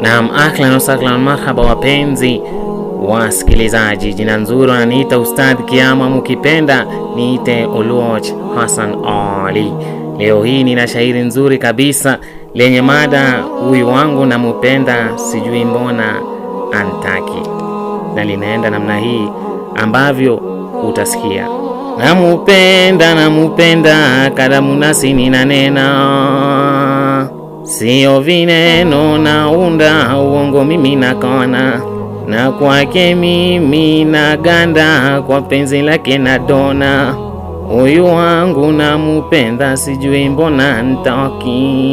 Naam, ahlan wa sahlan, marhaba wapenzi wasikilizaji. Jina nzuri wananiita Ustadh Kiama, mukipenda niite Oluoch Hassan Ali. Leo hii nina shairi nzuri kabisa lenye mada huyu wangu namupenda sijui mbona antaki, na linaenda namna hii ambavyo utasikia. Namupenda kadamu nasi ninanena, sio vineno naunda uongo mimi nakona, na kwake mimi naganda, kwa penzi lake nadona. Huyu wangu namupenda sijui mbona ntaki,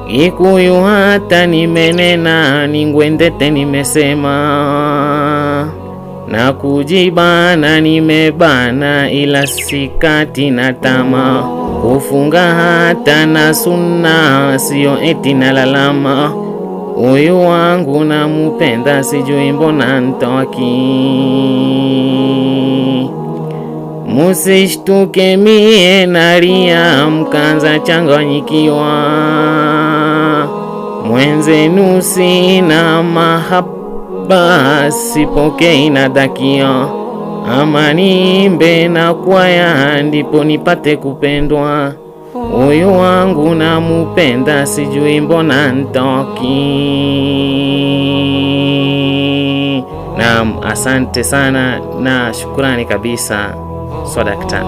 Ikuyu hata nimenena, ningwendete nimesema, na kujibana nimebana, ila sikati na tama, kufunga hata na sunna, sio eti na lalama. Huyu wangu namupenda sijui mbona ntaki, musishtuke mie nalia mkanza changanyikiwa, mwenzenu sina mahaba sipokei nadakia, ama niimbe na kwaya ndipo nipate kupendwa. Huyu wangu namupenda sijui mbona ntaki. Naam, asante sana na shukrani kabisa. Swadakta.